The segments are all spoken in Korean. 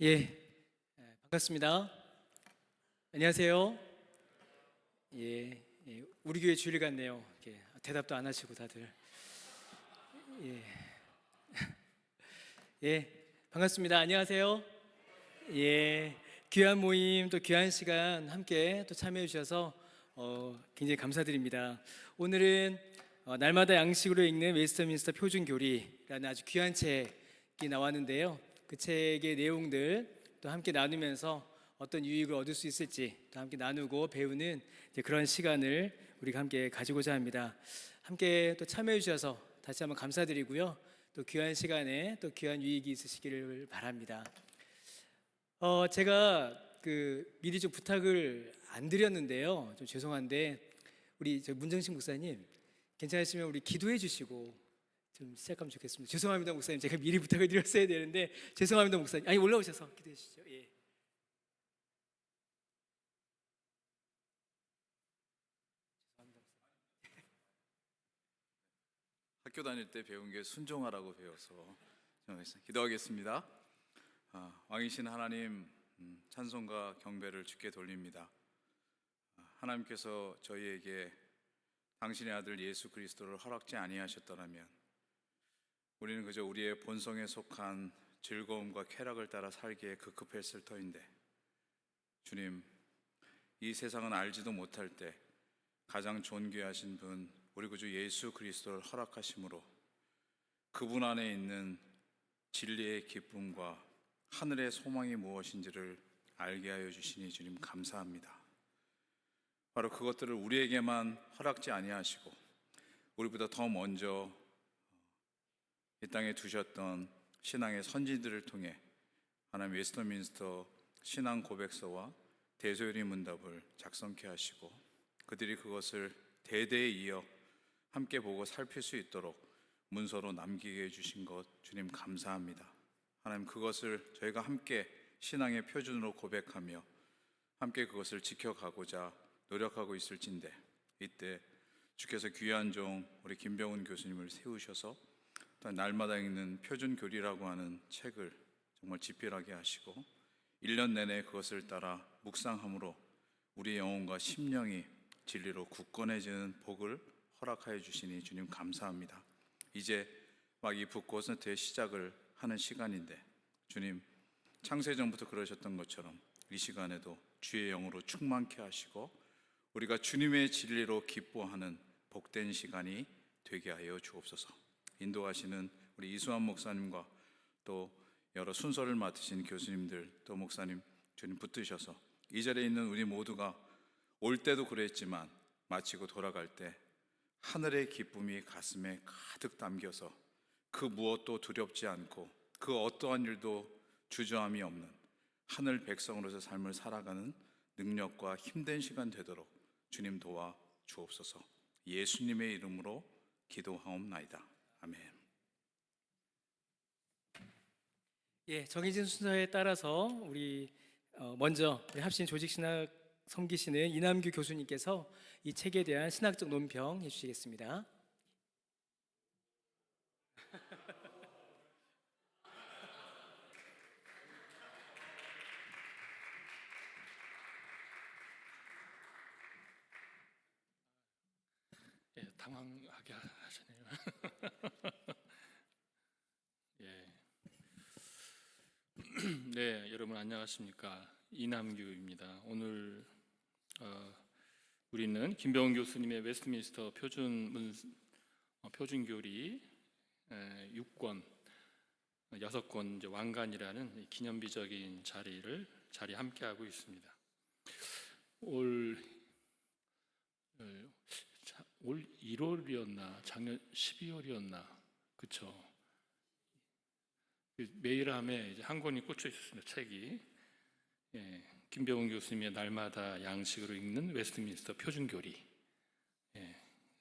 예, 반갑습니다. 안녕하세요. 우리 교회 주일 같네요. 이렇게 대답도 안 하시고 다들. 예, 반갑습니다. 안녕하세요. 귀한 모임 또 귀한 시간 함께 또 참여해 주셔서 굉장히 감사드립니다. 오늘은 날마다 양식으로 읽는 웨스트민스터 표준교리라는 아주 귀한 책이 나왔는데요. 그 책의 내용들 또 함께 나누면서 어떤 유익을 얻을 수 있을지 또 함께 나누고 배우는 그런 시간을 우리가 함께 가지고자 합니다. 함께 또 참여해 주셔서 다시 한번 감사드리고요. 또 귀한 시간에 또 귀한 유익이 있으시기를 바랍니다. 제가 미리 좀 부탁을 안 드렸는데요. 좀 죄송한데 우리 문정식 목사님 괜찮으시면 우리 기도해 주시고 좀 시작하면 좋겠습니다. 죄송합니다, 목사님. 제가 미리 부탁을 드렸어야 되는데 죄송합니다, 목사님. 아니 올라오셔서 기도해 주시죠. 예. 학교 다닐 때 배운 게 순종하라고 배워서 기도하겠습니다. 왕이신 하나님, 찬송과 경배를 주께 돌립니다. 하나님께서 저희에게 당신의 아들 예수 그리스도를 허락지 아니하셨더라면 우리는 그저 우리의 본성에 속한 즐거움과 쾌락을 따라 살기에 급급했을 터인데, 주님, 이 세상은 알지도 못할 때 가장 존귀하신 분 우리 구주 예수 그리스도를 허락하심으로 그분 안에 있는 진리의 기쁨과 하늘의 소망이 무엇인지를 알게 하여 주시니 주님 감사합니다. 바로 그것들을 우리에게만 허락지 아니하시고 우리보다 더 먼저 이 땅에 두셨던 신앙의 선지들을 통해 하나님 웨스트민스터 신앙 고백서와 대소요리 문답을 작성케 하시고 그들이 그것을 대대에 이어 함께 보고 살필 수 있도록 문서로 남기게 해주신 것 주님 감사합니다. 하나님, 그것을 저희가 함께 신앙의 표준으로 고백하며 함께 그것을 지켜가고자 노력하고 있을진데, 이때 주께서 귀한 종 우리 김병훈 교수님을 세우셔서 또 날마다 읽는 표준교리라고 하는 책을 정말 집필하게 하시고 1년 내내 그것을 따라 묵상함으로 우리 영혼과 심령이 진리로 굳건해지는 복을 허락하여 주시니 주님 감사합니다. 이제 막 이 북고스트의 시작을 하는 시간인데, 주님 창세전부터 그러셨던 것처럼 이 시간에도 주의 영으로 충만케 하시고 우리가 주님의 진리로 기뻐하는 복된 시간이 되게 하여 주옵소서. 인도하시는 우리 이수환 목사님과 또 여러 순서를 맡으신 교수님들 또 목사님 주님 붙드셔서 이 자리에 있는 우리 모두가 올 때도 그랬지만 마치고 돌아갈 때 하늘의 기쁨이 가슴에 가득 담겨서 그 무엇도 두렵지 않고 그 어떠한 일도 주저함이 없는 하늘 백성으로서 삶을 살아가는 능력과 힘든 시간 되도록 주님 도와 주옵소서. 예수님의 이름으로 기도하옵나이다. 아멘. 정해진 순서에 따라서 우리 먼저 우리 합신 조직신학 섬기시는 이남규 교수님께서 이 책에 대한 신학적 논평 해주시겠습니다. 당황하게 하시네요. 네, 여러분 안녕하십니까? 이남규입니다. 오늘 우리는 김병훈 교수님의 웨스트민스터 표준교리 6권 6권 이제 완간이라는 기념비적인 자리 함께 하고 있습니다. 올 1월이었나 작년 12월이었나 그쵸? 메일함에 이제 한 권이 꽂혀 있었습니다. 책이 김병훈 교수님의 날마다 양식으로 읽는 웨스트민스터 표준교리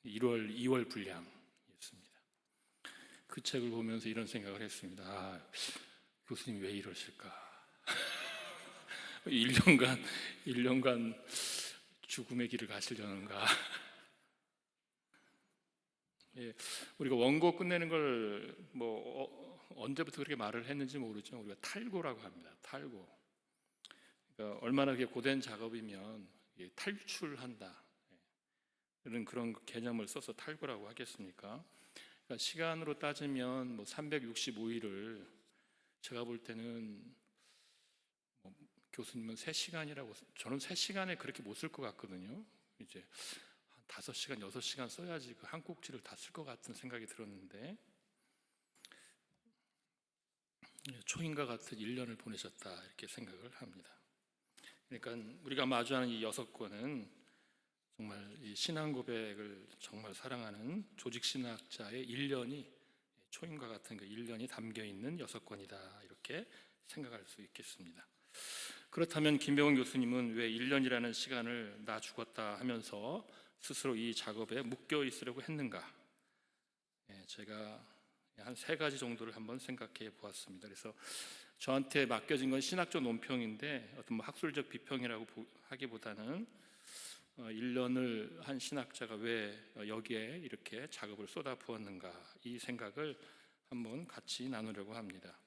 2월 분량이었습니다. 그 책을 보면서 이런 생각을 했습니다. 교수님이 왜 이러실까? 1년간 죽음의 길을 가시려는가? 예, 우리가 원고 끝내는 걸 뭐 언제부터 그렇게 말을 했는지 모르지만 우리가 탈고라고 합니다. 탈고. 그러니까 얼마나 그게 고된 작업이면 탈출한다. 그런 개념을 써서 탈고라고 하겠습니까? 그러니까 시간으로 따지면 뭐 365일을 제가 볼 때는 뭐 교수님은 3시간이라고, 저는 3시간에 그렇게 못 쓸 것 같거든요. 이제 한 5시간, 6시간 써야지 그 한 꼭지를 다 쓸 것 같은 생각이 들었는데, 초인과 같은 1년을 보내셨다 이렇게 생각을 합니다. 그러니까 우리가 마주하는 이 6권은 정말 이 신앙 고백을 정말 사랑하는 조직 신학자의 1년이, 초인과 같은 그 1년이 담겨 있는 6권이다 이렇게 생각할 수 있겠습니다. 그렇다면 김병훈 교수님은 왜 1년이라는 시간을 나 죽었다 하면서 스스로 이 작업에 묶여 있으려고 했는가? 제가 한 3가지 정도를 한번 생각해 보았습니다. 그래서 저한테 맡겨진 건 신학적 논평인데 어떤 뭐 학술적 비평이라고 하기보다는 1년을 한 신학자가 왜 여기에 이렇게 작업을 쏟아부었는가, 이 생각을 한번 같이 나누려고 합니다.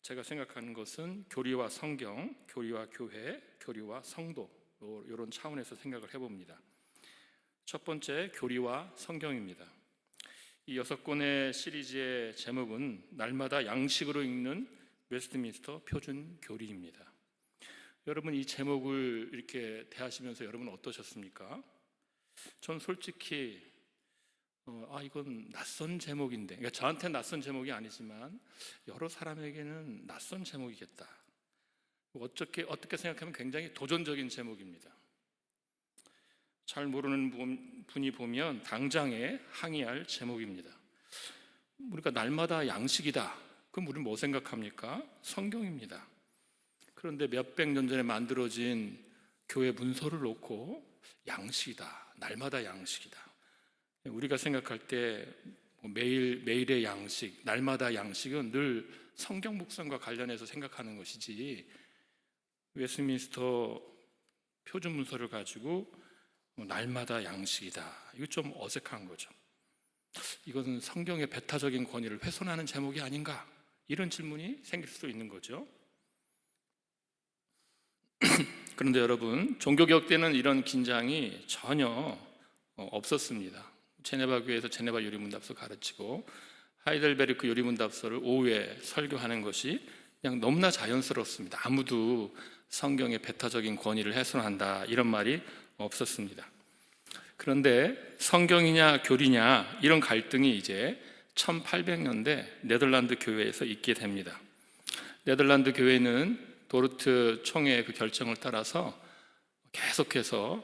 제가 생각하는 것은 교리와 성경, 교리와 교회, 교리와 성도, 이런 차원에서 생각을 해봅니다. 첫 번째, 교리와 성경입니다. 이 6권의 시리즈의 제목은 날마다 양식으로 읽는 웨스트민스터 표준 교리입니다. 여러분, 이 제목을 이렇게 대하시면서 여러분 어떠셨습니까? 전 솔직히 이건 낯선 제목인데, 그러니까 저한테는 낯선 제목이 아니지만 여러 사람에게는 낯선 제목이겠다. 어떻게 생각하면 굉장히 도전적인 제목입니다. 잘 모르는 분이 보면 당장에 항의할 제목입니다. 우리가 날마다 양식이다. 그럼 우리는 뭐 생각합니까? 성경입니다. 그런데 몇백 년 전에 만들어진 교회 문서를 놓고 양식이다, 날마다 양식이다. 우리가 생각할 때 매일의 양식, 날마다 양식은 늘 성경 묵상과 관련해서 생각하는 것이지, 웨스트민스터 표준 문서를 가지고 날마다 양식이다, 이거 좀 어색한 거죠. 이것은 성경의 배타적인 권위를 훼손하는 제목이 아닌가, 이런 질문이 생길 수도 있는 거죠. 그런데 여러분, 종교개혁 때는 이런 긴장이 전혀 없었습니다. 제네바 교회에서 제네바 요리문답서 가르치고 하이델베르크 요리문답서를 오후에 설교하는 것이 그냥 너무나 자연스럽습니다. 아무도 성경의 배타적인 권위를 훼손한다 이런 말이 없었습니다. 그런데 성경이냐 교리냐 이런 갈등이 이제 1800년대 네덜란드 교회에서 있게 됩니다. 네덜란드 교회는 도르트 총회의 그 결정을 따라서 계속해서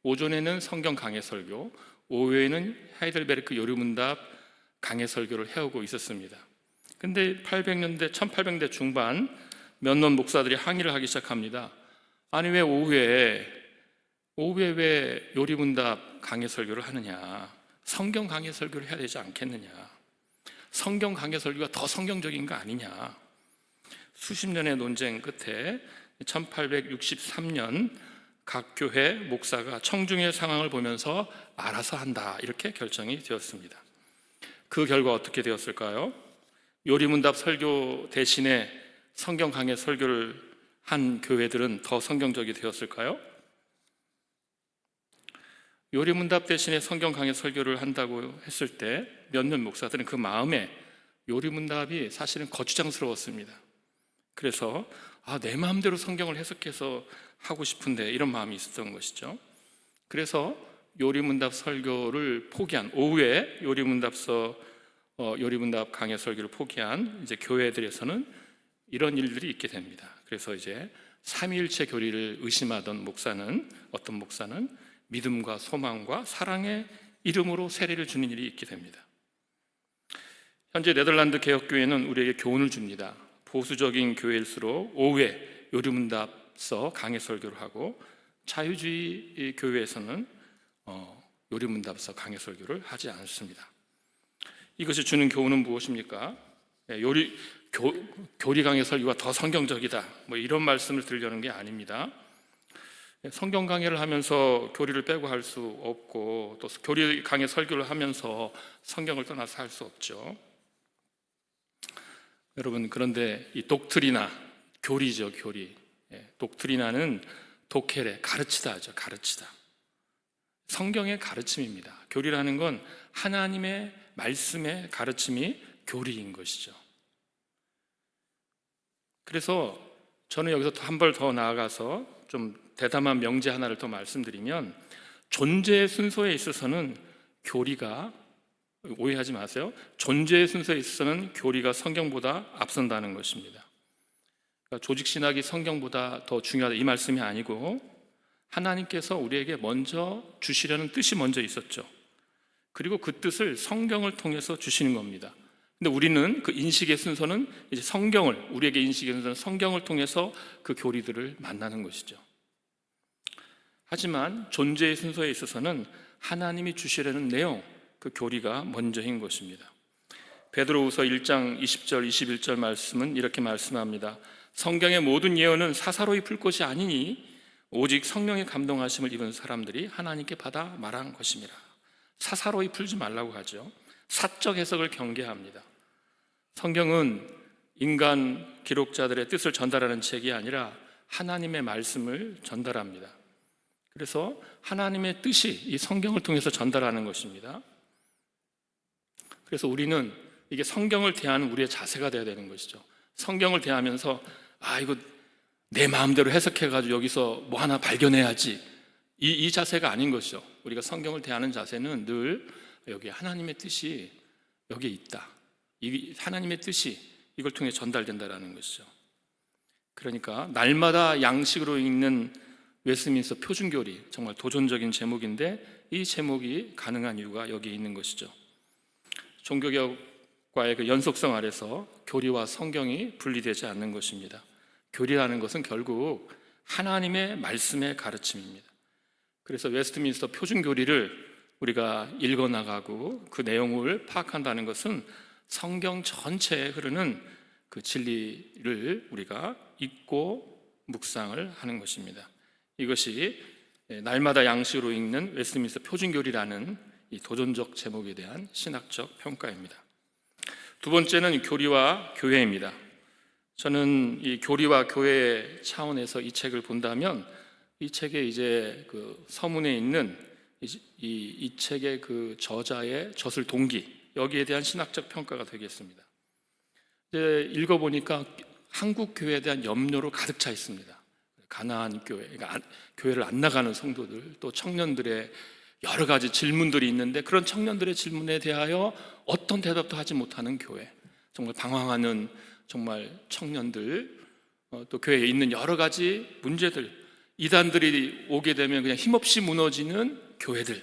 오전에는 성경 강해 설교, 오후에는 하이델베르크 요리문답 강해 설교를 해오고 있었습니다. 근데 1800년대 중반 몇몇 목사들이 항의를 하기 시작합니다. 아니, 왜 오후에 왜 요리문답 강해 설교를 하느냐? 성경 강해 설교를 해야 되지 않겠느냐? 성경 강해 설교가 더 성경적인 거 아니냐? 수십 년의 논쟁 끝에 1863년 각 교회 목사가 청중의 상황을 보면서 알아서 한다 이렇게 결정이 되었습니다. 그 결과 어떻게 되었을까요? 요리문답 설교 대신에 성경 강해 설교를 한 교회들은 더 성경적이 되었을까요? 요리문답 대신에 성경 강해 설교를 한다고 했을 때 몇몇 목사들은 그 마음에 요리문답이 사실은 거추장스러웠습니다. 그래서 내 마음대로 성경을 해석해서 하고 싶은데 이런 마음이 있었던 것이죠. 그래서 요리문답 설교를 포기한, 오후에 요리문답 강해 설교를 포기한 이제 교회들에서는 이런 일들이 있게 됩니다. 그래서 이제 삼위일체 교리를 의심하던 어떤 목사는 믿음과 소망과 사랑의 이름으로 세례를 주는 일이 있게 됩니다. 현재 네덜란드 개혁교회는 우리에게 교훈을 줍니다. 보수적인 교회일수록 오후에 요리문답서 강해 설교를 하고, 자유주의 교회에서는 요리문답서 강해 설교를 하지 않습니다. 이것이 주는 교훈은 무엇입니까? 교리 강해 설교가 더 성경적이다, 이런 말씀을 드리려는 게 아닙니다. 성경 강의를 하면서 교리를 빼고 할 수 없고, 또 교리 강의 설교를 하면서 성경을 떠나서 할 수 없죠. 여러분, 그런데 이 독트리나, 교리죠, 교리. 독트리나는 도케레, 가르치다 하죠, 가르치다. 성경의 가르침입니다. 교리라는 건 하나님의 말씀의 가르침이 교리인 것이죠. 그래서 저는 여기서 한 발 더 나아가서 좀 대담한 명제 하나를 더 말씀드리면, 존재의 순서에 있어서는 교리가, 오해하지 마세요, 존재의 순서에 있어서는 교리가 성경보다 앞선다는 것입니다. 그러니까 조직신학이 성경보다 더 중요하다, 이 말씀이 아니고, 하나님께서 우리에게 먼저 주시려는 뜻이 먼저 있었죠. 그리고 그 뜻을 성경을 통해서 주시는 겁니다. 근데 우리는 그 인식의 순서는 이제 성경을, 우리에게 인식의 순서는 성경을 통해서 그 교리들을 만나는 것이죠. 하지만 존재의 순서에 있어서는 하나님이 주시려는 내용, 그 교리가 먼저인 것입니다. 베드로후서 1장 20절 21절 말씀은 이렇게 말씀합니다. 성경의 모든 예언은 사사로이 풀 것이 아니니 오직 성령의 감동하심을 입은 사람들이 하나님께 받아 말한 것입니다. 사사로이 풀지 말라고 하죠. 사적 해석을 경계합니다. 성경은 인간 기록자들의 뜻을 전달하는 책이 아니라 하나님의 말씀을 전달합니다. 그래서 하나님의 뜻이 이 성경을 통해서 전달하는 것입니다. 그래서 우리는 이게 성경을 대하는 우리의 자세가 되어야 되는 것이죠. 성경을 대하면서 이거 내 마음대로 해석해가지고 여기서 뭐 하나 발견해야지, 이 자세가 아닌 것이죠. 우리가 성경을 대하는 자세는 늘 여기 하나님의 뜻이 여기에 있다, 이 하나님의 뜻이 이걸 통해 전달된다라는 것이죠. 그러니까 날마다 양식으로 읽는 웨스트민스터 표준교리, 정말 도전적인 제목인데 이 제목이 가능한 이유가 여기에 있는 것이죠. 종교개혁과의 그 연속성 아래서 교리와 성경이 분리되지 않는 것입니다. 교리라는 것은 결국 하나님의 말씀의 가르침입니다. 그래서 웨스트민스터 표준교리를 우리가 읽어나가고 그 내용을 파악한다는 것은 성경 전체에 흐르는 그 진리를 우리가 읽고 묵상을 하는 것입니다. 이것이 날마다 양식으로 읽는 웨스트민스터 표준교리라는 이 도전적 제목에 대한 신학적 평가입니다. 두 번째는 교리와 교회입니다. 저는 이 교리와 교회 차원에서 이 책을 본다면, 이 책에 이제 그 서문에 있는 이 책의 그 저자의 저술 동기, 여기에 대한 신학적 평가가 되겠습니다. 이제 읽어보니까 한국 교회에 대한 염려로 가득 차 있습니다. 가나안 교회, 그러니까 교회를 안 나가는 성도들, 또 청년들의 여러 가지 질문들이 있는데, 그런 청년들의 질문에 대하여 어떤 대답도 하지 못하는 교회, 정말 방황하는 정말 청년들, 또 교회에 있는 여러 가지 문제들, 이단들이 오게 되면 그냥 힘없이 무너지는 교회들,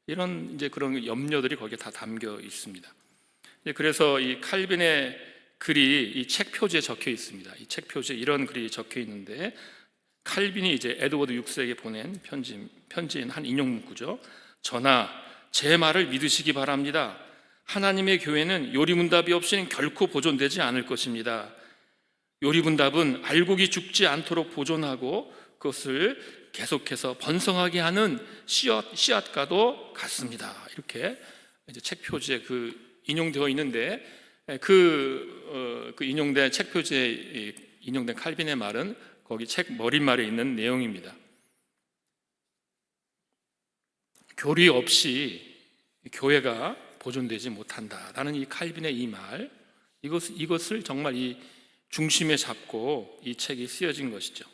이런 이제 그런 염려들이 거기에 다 담겨 있습니다. 그래서 이 칼빈의 글이 이 책 표지에 적혀 있습니다. 이 책 표지에 이런 글이 적혀 있는데, 칼빈이 이제 에드워드 6세에게 보낸 편지인 한 인용 문구죠. 전하, 제 말을 믿으시기 바랍니다. 하나님의 교회는 요리문답이 없이는 결코 보존되지 않을 것입니다. 요리문답은 알곡이 죽지 않도록 보존하고 그것을 계속해서 번성하게 하는 씨앗과도 같습니다. 이렇게 이제 책 표지에 그 인용되어 있는데, 그 인용된 책 표지에 인용된 칼빈의 말은 거기 책 머릿말에 있는 내용입니다. 교리 없이 교회가 보존되지 못한다라는 이 칼빈의 이 말, 이것을 정말 이 중심에 잡고 이 책이 쓰여진 것이죠.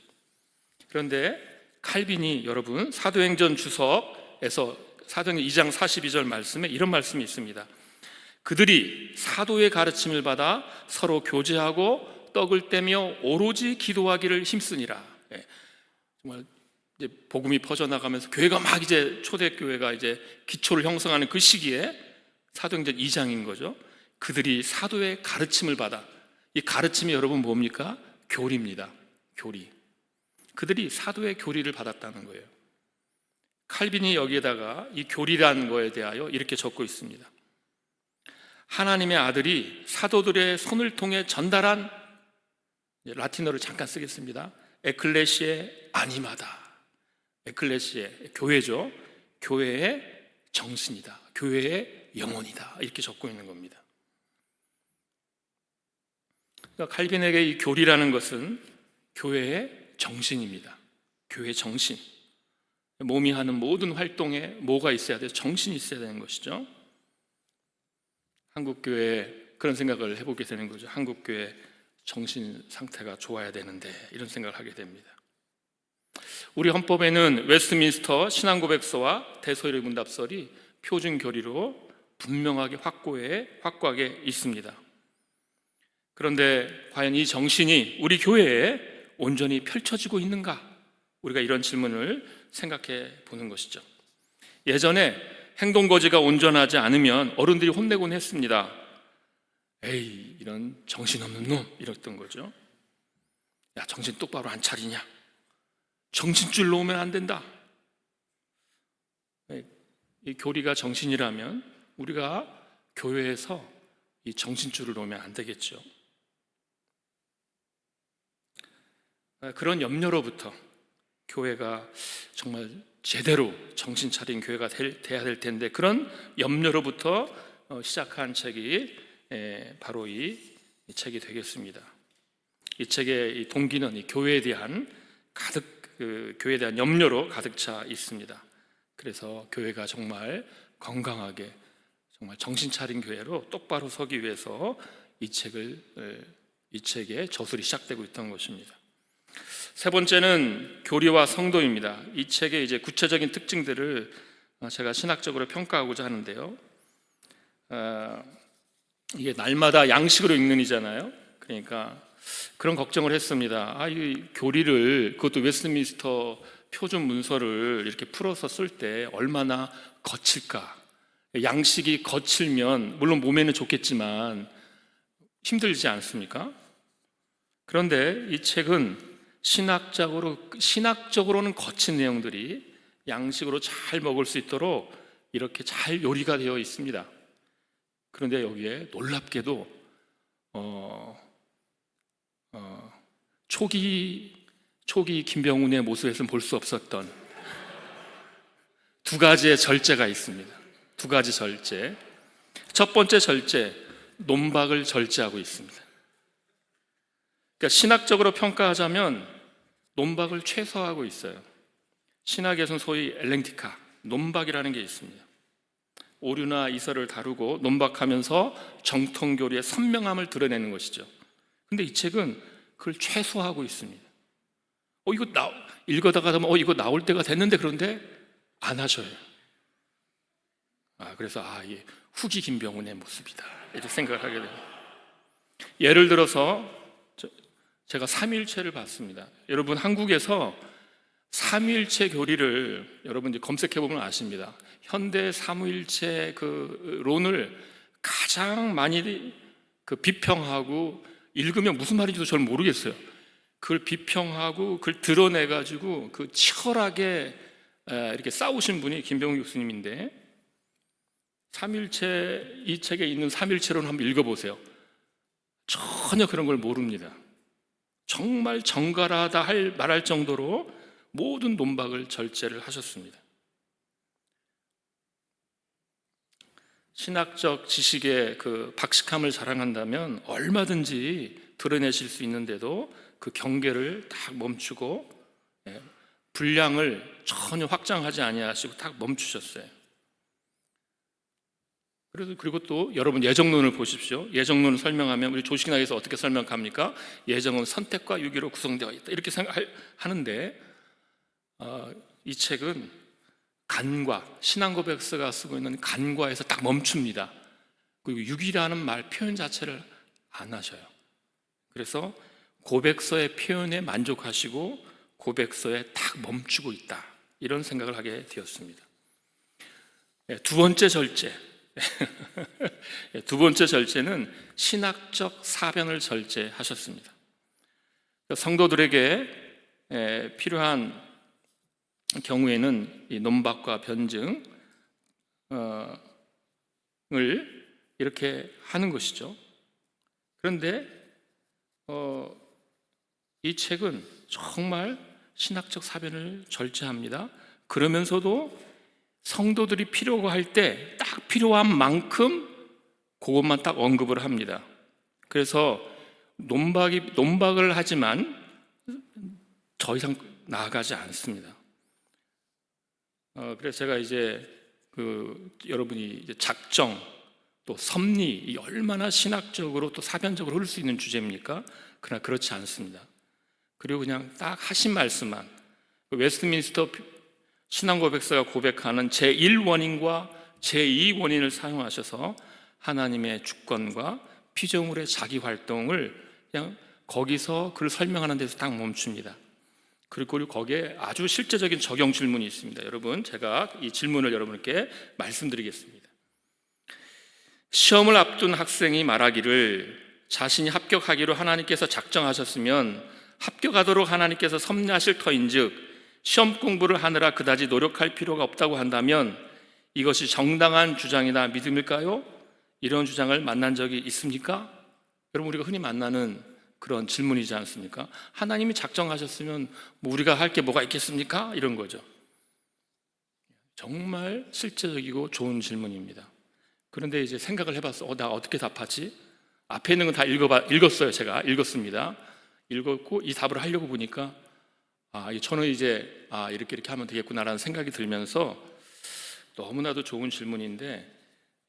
그런데 칼빈이, 여러분, 사도행전 주석에서 사도행전 2장 42절 말씀에 이런 말씀이 있습니다. 그들이 사도의 가르침을 받아 서로 교제하고 떡을 떼며 오로지 기도하기를 힘쓰니라. 정말 이제 복음이 퍼져나가면서 교회가 막 이제 초대교회가 이제 기초를 형성하는 그 시기에 사도행전 2장인 거죠. 그들이 사도의 가르침을 받아, 이 가르침이 여러분 뭡니까? 교리입니다. 교리. 그들이 사도의 교리를 받았다는 거예요. 칼빈이 여기에다가 이 교리라는 거에 대하여 이렇게 적고 있습니다. 하나님의 아들이 사도들의 손을 통해 전달한, 라틴어를 잠깐 쓰겠습니다. 에클레시에 아니마다. 에클레시에, 교회죠. 교회의 정신이다. 교회의 영혼이다. 이렇게 적고 있는 겁니다. 그러니까 칼빈에게 이 교리라는 것은 교회의 정신입니다. 교회의 정신. 몸이 하는 모든 활동에 뭐가 있어야 돼요? 정신이 있어야 되는 것이죠. 한국교회 그런 생각을 해보게 되는 거죠. 한국교회 정신 상태가 좋아야 되는데 이런 생각을 하게 됩니다. 우리 헌법에는 웨스트민스터 신앙고백서와 대소요리 문답설이 표준 교리로 분명하게 확고하게 있습니다. 그런데 과연 이 정신이 우리 교회에 온전히 펼쳐지고 있는가? 우리가 이런 질문을 생각해 보는 것이죠. 예전에 행동거지가 온전하지 않으면 어른들이 혼내곤 했습니다. 에이, 이런 정신없는 놈, 이랬던 거죠. 야, 정신 똑바로 안 차리냐? 정신줄 놓으면 안 된다. 이 교리가 정신이라면 우리가 교회에서 이 정신줄을 놓으면 안 되겠죠. 그런 염려로부터 교회가 정말 제대로 정신 차린 교회가 돼야 될 텐데, 그런 염려로부터 시작한 책이 바로 이 책이 되겠습니다. 이 책의 이 동기는 이 교회에 대한 교회에 대한 염려로 가득 차 있습니다. 그래서 교회가 정말 건강하게, 정말 정신 차린 교회로 똑바로 서기 위해서 이 책의 저술이 시작되고 있던 것입니다. 세 번째는 교리와 성도입니다. 이 책의 이제 구체적인 특징들을 제가 신학적으로 평가하고자 하는데요. 이게 날마다 양식으로 읽는 이잖아요. 그러니까 그런 걱정을 했습니다. 이 교리를, 그것도 웨스트민스터 표준 문서를 이렇게 풀어서 쓸 때 얼마나 거칠까. 양식이 거칠면 물론 몸에는 좋겠지만 힘들지 않습니까? 그런데 이 책은 신학적으로는 거친 내용들이 양식으로 잘 먹을 수 있도록 이렇게 잘 요리가 되어 있습니다. 그런데 여기에 놀랍게도 초기 김병훈의 모습에서는 볼 수 없었던 두 가지의 절제가 있습니다. 두 가지 절제. 첫 번째 절제, 논박을 절제하고 있습니다. 그러니까 신학적으로 평가하자면 논박을 최소화하고 있어요. 신학에서는 소위 엘랭티카, 논박이라는 게 있습니다. 오류나 이설을 다루고 논박하면서 정통교리의 선명함을 드러내는 것이죠. 근데 이 책은 그걸 최소화하고 있습니다. 이거 읽어다가 이거 나올 때가 됐는데, 그런데 안 하셔요. 그래서 이게 후기 김병훈의 모습이다, 이렇게 생각을 하게 됩니다. 예를 들어서 제가 삼위일체를 봤습니다. 여러분, 한국에서 삼위일체 교리를 여러분 이제 검색해 보면 아십니다. 현대 삼위일체 그 론을 가장 많이 비평하고, 읽으면 무슨 말인지도 저는 모르겠어요. 그걸 비평하고 그걸 드러내 가지고 치열하게 이렇게 싸우신 분이 김병훈 교수님인데, 삼위일체, 이 책에 있는 삼위일체론 한번 읽어보세요. 전혀 그런 걸 모릅니다. 정말 정갈하다 말할 정도로 모든 논박을 절제를 하셨습니다. 신학적 지식의 박식함을 자랑한다면 얼마든지 드러내실 수 있는데도 그 경계를 딱 멈추고 분량을 전혀 확장하지 아니하시고 딱 멈추셨어요. 그리고 또 여러분 예정론을 보십시오. 예정론을 설명하면 우리 조신학에서 어떻게 설명합니까? 예정은 선택과 유기로 구성되어 있다, 이렇게 생각하는데 이 책은 간과, 신앙고백서가 쓰고 있는 간과에서 딱 멈춥니다. 그리고 유기라는 표현 자체를 안 하셔요. 그래서 고백서의 표현에 만족하시고 고백서에 딱 멈추고 있다, 이런 생각을 하게 되었습니다. 두 번째 절제. 두 번째 절제는 신학적 사변을 절제하셨습니다. 성도들에게 필요한 경우에는 이 논박과 변증을 이렇게 하는 것이죠. 그런데 이 책은 정말 신학적 사변을 절제합니다. 그러면서도 성도들이 필요가 할 때 딱 필요한 만큼 그것만 딱 언급을 합니다. 그래서 논박을 하지만 더 이상 나아가지 않습니다. 그래서 제가 이제 여러분이 이제 작정 또 섭리, 이 얼마나 신학적으로 또 사변적으로 흐를 수 있는 주제입니까? 그러나 그렇지 않습니다. 그리고 그냥 딱 하신 말씀만, 웨스트민스터 신앙고백서가 고백하는 제1원인과 제2원인을 사용하셔서 하나님의 주권과 피조물의 자기 활동을 그냥 거기서 그를 설명하는 데서 딱 멈춥니다. 그리고 거기에 아주 실제적인 적용 질문이 있습니다. 여러분, 제가 이 질문을 여러분께 말씀드리겠습니다. 시험을 앞둔 학생이 말하기를 자신이 합격하기로 하나님께서 작정하셨으면 합격하도록 하나님께서 섭리하실 터인즉 시험 공부를 하느라 그다지 노력할 필요가 없다고 한다면 이것이 정당한 주장이나 믿음일까요? 이런 주장을 만난 적이 있습니까? 여러분, 우리가 흔히 만나는 그런 질문이지 않습니까? 하나님이 작정하셨으면 뭐 우리가 할 게 뭐가 있겠습니까? 이런 거죠. 정말 실제적이고 좋은 질문입니다. 그런데 이제 생각을 해봤어. 나 어떻게 답하지? 앞에 있는 건 다 읽었어요. 제가 읽었습니다. 읽었고 이 답을 하려고 보니까 저는 이제 이렇게 하면 되겠구나라는 생각이 들면서 너무나도 좋은 질문인데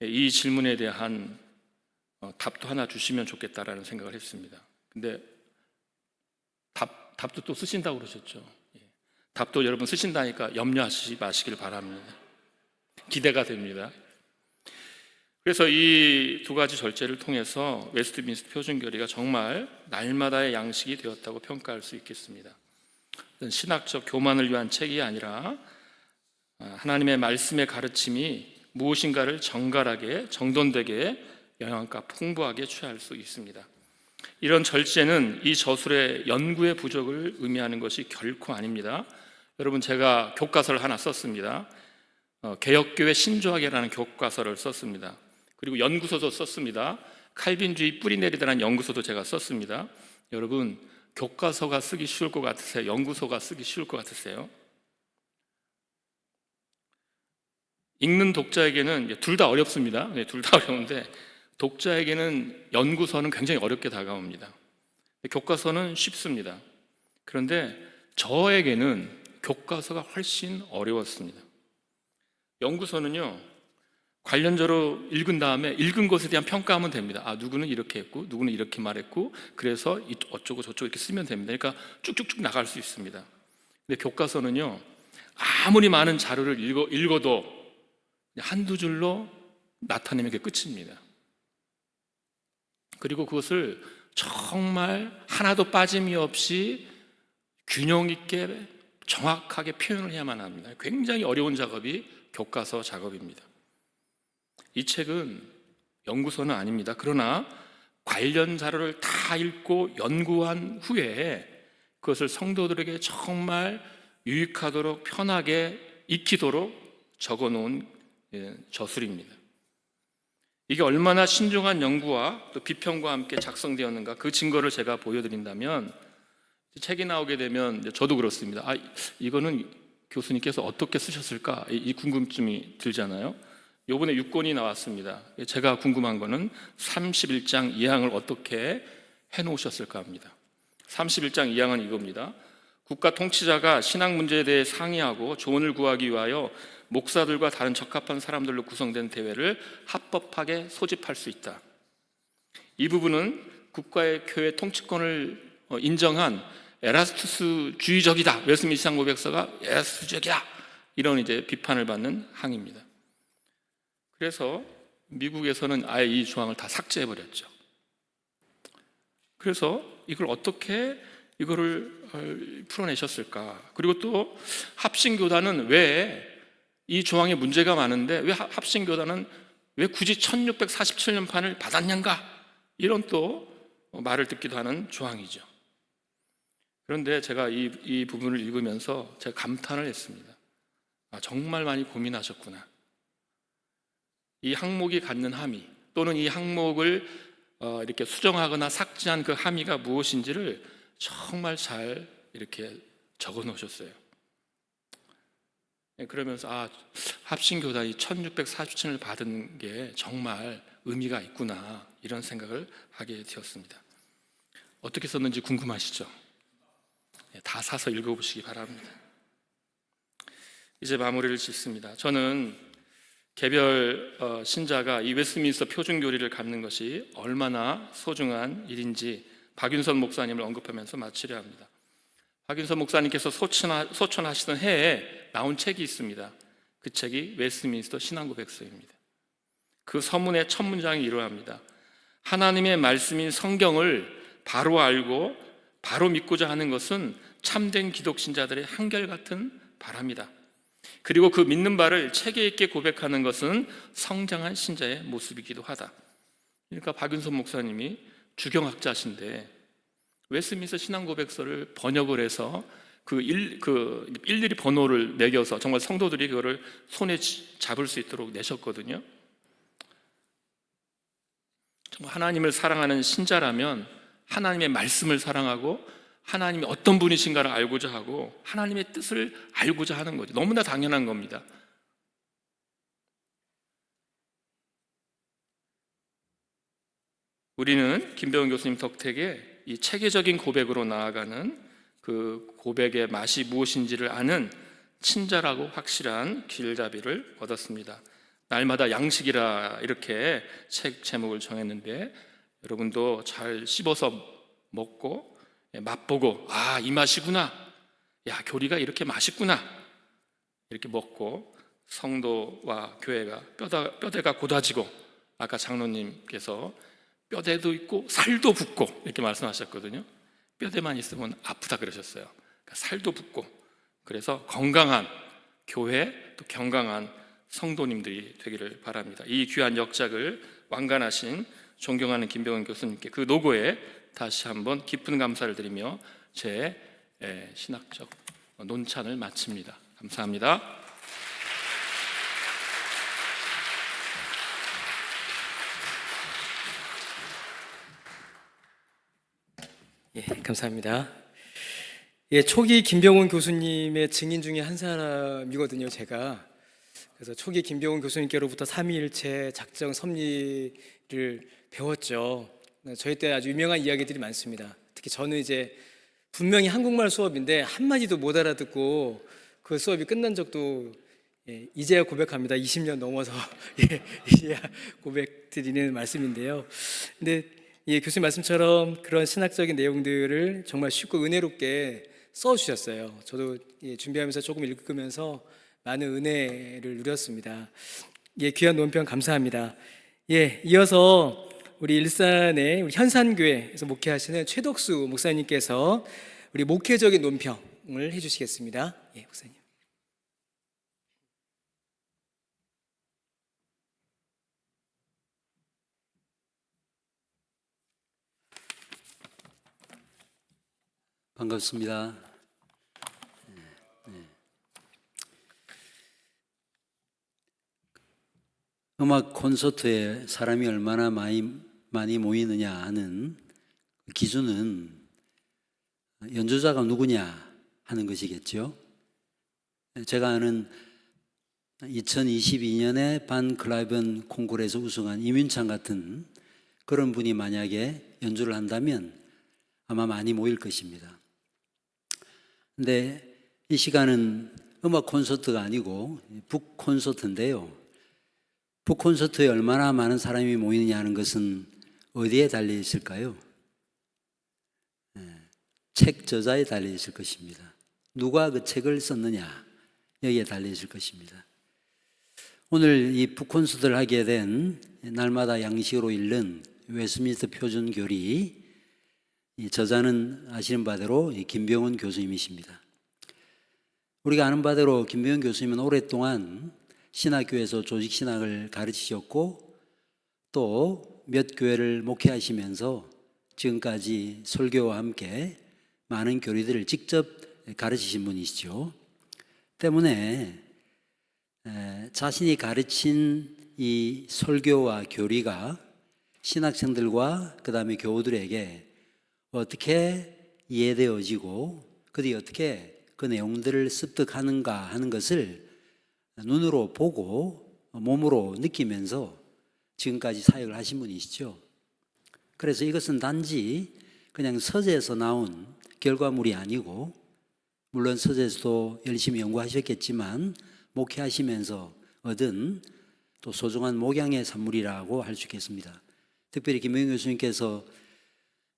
이 질문에 대한 답도 하나 주시면 좋겠다라는 생각을 했습니다. 근데 답도 또 쓰신다고 그러셨죠. 답도 여러분 쓰신다니까 염려하시지 마시길 바랍니다. 기대가 됩니다. 그래서 이 두 가지 절제를 통해서 웨스트민스터 표준교리가 정말 날마다의 양식이 되었다고 평가할 수 있겠습니다. 신학적 교만을 위한 책이 아니라 하나님의 말씀의 가르침이 무엇인가를 정갈하게 정돈되게 영양가 풍부하게 취할 수 있습니다. 이런 절제는 이 저술의 연구의 부족을 의미하는 것이 결코 아닙니다. 여러분, 제가 교과서를 하나 썼습니다. 개혁교회 신조학이라는 교과서를 썼습니다. 그리고 연구소도 썼습니다. 칼빈주의 뿌리내리다라는 연구소도 제가 썼습니다. 여러분, 교과서가 쓰기 쉬울 것 같으세요? 연구소가 쓰기 쉬울 것 같으세요? 읽는 독자에게는 둘 다 어렵습니다. 둘 다 어려운데 독자에게는 연구서는 굉장히 어렵게 다가옵니다. 교과서는 쉽습니다. 그런데 저에게는 교과서가 훨씬 어려웠습니다. 연구서는요, 관련적으로 읽은 다음에 읽은 것에 대한 평가하면 됩니다. 누구는 이렇게 했고 누구는 이렇게 말했고 그래서 어쩌고 저쩌고 이렇게 쓰면 됩니다. 그러니까 쭉쭉쭉 나갈 수 있습니다. 근데 교과서는요, 아무리 많은 자료를 읽어도 한두 줄로 나타내면 그게 끝입니다. 그리고 그것을 정말 하나도 빠짐이 없이 균형 있게 정확하게 표현을 해야만 합니다. 굉장히 어려운 작업이 교과서 작업입니다. 이 책은 연구서는 아닙니다. 그러나 관련 자료를 다 읽고 연구한 후에 그것을 성도들에게 정말 유익하도록 편하게 익히도록 적어놓은 저술입니다. 이게 얼마나 신중한 연구와 또 비평과 함께 작성되었는가, 그 증거를 제가 보여드린다면, 책이 나오게 되면 저도 그렇습니다. 이거는 교수님께서 어떻게 쓰셨을까, 이 궁금증이 들잖아요. 이번에 6권이 나왔습니다. 제가 궁금한 거는 31장 2항을 어떻게 해놓으셨을까 합니다. 31장 2항은 이겁니다. 국가 통치자가 신앙 문제에 대해 상의하고 조언을 구하기 위하여 목사들과 다른 적합한 사람들로 구성된 대회를 합법하게 소집할 수 있다. 이 부분은 국가의 교회 통치권을 인정한 에라스투스주의적이다. 웨스트민스터 고백서가 에라스투스주의적이다. 이런 이제 비판을 받는 항입니다. 그래서 미국에서는 아예 이 조항을 다 삭제해버렸죠. 그래서 이걸 어떻게 이거를 풀어내셨을까? 그리고 또 합신교단은 왜 이 조항에 문제가 많은데 왜 합신교단은 왜 굳이 1647년판을 받았는가? 이런 또 말을 듣기도 하는 조항이죠. 그런데 제가 이 부분을 읽으면서 제가 감탄을 했습니다. 정말 많이 고민하셨구나. 이 항목이 갖는 함의 또는 이 항목을 이렇게 수정하거나 삭제한 그 함의가 무엇인지를 정말 잘 이렇게 적어 놓으셨어요. 그러면서 합신교단이 1640층을 받은 게 정말 의미가 있구나, 이런 생각을 하게 되었습니다. 어떻게 썼는지 궁금하시죠? 다 사서 읽어보시기 바랍니다. 이제 마무리를 짓습니다. 저는 개별 신자가 이 웨스트민스터 표준교리를 갖는 것이 얼마나 소중한 일인지 박윤선 목사님을 언급하면서 마치려 합니다. 박윤선 목사님께서 소천하시던 해에 나온 책이 있습니다. 그 책이 웨스트민스터 신앙고백서입니다. 그 서문의 첫 문장이 이러합니다. 하나님의 말씀인 성경을 바로 알고 바로 믿고자 하는 것은 참된 기독신자들의 한결같은 바람이다. 그리고 그 믿는 바를 체계 있게 고백하는 것은 성장한 신자의 모습이기도 하다. 그러니까 박윤선 목사님이 주경학자신데 웨스트민스터 신앙고백서를 번역을 해서 일일이 번호를 매겨서 정말 성도들이 그거를 손에 잡을 수 있도록 내셨거든요. 정말 하나님을 사랑하는 신자라면 하나님의 말씀을 사랑하고 하나님이 어떤 분이신가를 알고자 하고 하나님의 뜻을 알고자 하는 거죠. 너무나 당연한 겁니다. 우리는 김병훈 교수님 덕택에 이 체계적인 고백으로 나아가는 그 고백의 맛이 무엇인지를 아는 친절하고 확실한 길잡이를 얻었습니다. 날마다 양식이라 이렇게 책 제목을 정했는데 여러분도 잘 씹어서 먹고 맛보고 이 맛이구나, 야 교리가 이렇게 맛있구나, 이렇게 먹고 성도와 교회가 뼈대가 곧아지고, 아까 장로님께서 뼈대도 있고 살도 붙고 이렇게 말씀하셨거든요. 뼈대만 있으면 아프다 그러셨어요. 그러니까 살도 붙고, 그래서 건강한 교회, 또 건강한 성도님들이 되기를 바랍니다. 이 귀한 역작을 완간하신 존경하는 김병훈 교수님께 그 노고에 다시 한번 깊은 감사를 드리며 제 신학적 논찬을 마칩니다. 감사합니다. 감사합니다. 초기 김병훈 교수님의 증인 중에 한 사람이거든요, 제가. 그래서 초기 김병훈 교수님께로부터 삼위일체 작정 섭리를 배웠죠. 저희 때 아주 유명한 이야기들이 많습니다. 특히 저는 이제 분명히 한국말 수업인데 한마디도 못 알아듣고 그 수업이 끝난 적도 이제야 고백합니다. 20년 넘어서 이제야 고백드리는 말씀인데요. 근데 교수님 말씀처럼 그런 신학적인 내용들을 정말 쉽고 은혜롭게 써주셨어요. 저도 준비하면서 조금 읽으면서 많은 은혜를 누렸습니다. 귀한 논평 감사합니다. 이어서 우리 일산의 우리 현산교회에서 목회하시는 최덕수 목사님께서 우리 목회적인 논평을 해주시겠습니다. 목사님. 반갑습니다. 음악 콘서트에 사람이 얼마나 많이 모이느냐 하는 기준은 연주자가 누구냐 하는 것이겠죠. 제가 아는 2022년에 반 클라이번 콩쿠르에서 우승한 이민창 같은 그런 분이 만약에 연주를 한다면 아마 많이 모일 것입니다. 근데 이 시간은 음악 콘서트가 아니고 북 콘서트인데요. 북 콘서트에 얼마나 많은 사람이 모이느냐 하는 것은 어디에 달려 있을까요? 책 저자에 달려 있을 것입니다. 누가 그 책을 썼느냐 여기에 달려 있을 것입니다. 오늘 이 북 콘서트를 하게 된 날마다 양식으로 읽는 웨스트민스터 표준교리, 이 저자는 아시는 바대로 김병훈 교수님이십니다. 우리가 아는 바대로 김병훈 교수님은 오랫동안 신학교에서 조직신학을 가르치셨고 또 몇 교회를 목회하시면서 지금까지 설교와 함께 많은 교리들을 직접 가르치신 분이시죠. 때문에 자신이 가르친 이 설교와 교리가 신학생들과 그 다음에 교우들에게 어떻게 이해되어지고 그들이 어떻게 그 내용들을 습득하는가 하는 것을 눈으로 보고 몸으로 느끼면서 지금까지 사역을 하신 분이시죠. 그래서 이것은 단지 그냥 서재에서 나온 결과물이 아니고, 물론 서재에서도 열심히 연구하셨겠지만 목회하시면서 얻은 또 소중한 목양의 산물이라고 할 수 있겠습니다. 특별히 김영희 교수님께서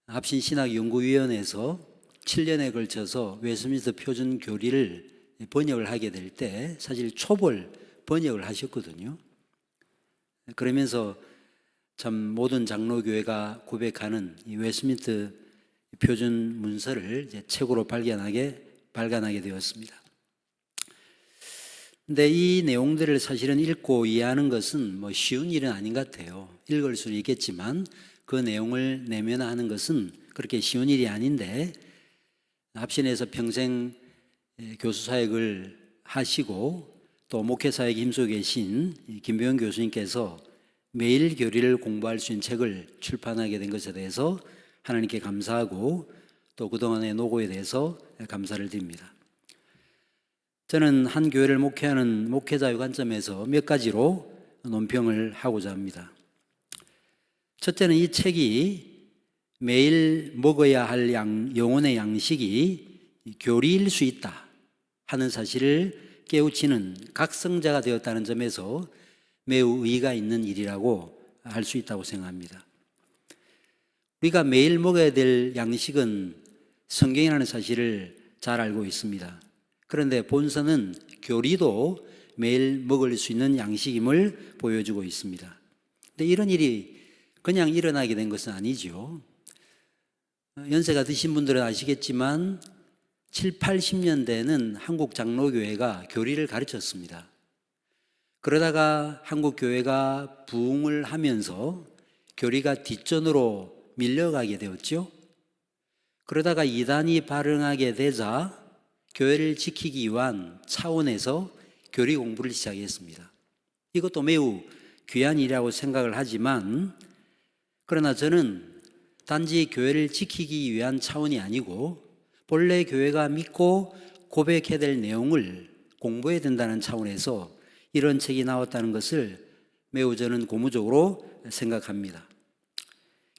합신신학연구위원회에서 7년에 걸쳐서 웨스트민스터 표준 교리를 번역을 하게 될 때 사실 초벌 번역을 하셨거든요. 그러면서 참 모든 장로교회가 고백하는 이 웨스트민스터 표준 문서를 이제 책으로 발간하게 되었습니다. 근데 이 내용들을 사실은 읽고 이해하는 것은 뭐 쉬운 일은 아닌 것 같아요. 읽을 수는 있겠지만 그 내용을 내면화하는 것은 그렇게 쉬운 일이 아닌데, 합신에서 평생 교수 사역을 하시고 또 목회 사역에 힘쓰고 계신 김병현 교수님께서 매일 교리를 공부할 수 있는 책을 출판하게 된 것에 대해서 하나님께 감사하고 또 그동안의 노고에 대해서 감사를 드립니다. 저는 한 교회를 목회하는 목회자의 관점에서 몇 가지로 논평을 하고자 합니다. 첫째는 이 책이 매일 먹어야 할 영혼의 양식이 교리일 수 있다 하는 사실을 깨우치는 각성자가 되었다는 점에서 매우 의의가 있는 일이라고 할 수 있다고 생각합니다. 우리가 매일 먹어야 될 양식은 성경이라는 사실을 잘 알고 있습니다. 그런데 본서는 교리도 매일 먹을 수 있는 양식임을 보여주고 있습니다. 근데 이런 일이 그냥 일어나게 된 것은 아니죠. 연세가 드신 분들은 아시겠지만 7, 80년대에는 한국 장로교회가 교리를 가르쳤습니다. 그러다가 한국 교회가 부흥을 하면서 교리가 뒷전으로 밀려가게 되었죠. 그러다가 이단이 발흥하게 되자 교회를 지키기 위한 차원에서 교리 공부를 시작했습니다. 이것도 매우 귀한 일이라고 생각을 하지만, 그러나 저는 단지 교회를 지키기 위한 차원이 아니고 본래 교회가 믿고 고백해야 될 내용을 공부해야 된다는 차원에서 이런 책이 나왔다는 것을 매우 저는 고무적으로 생각합니다.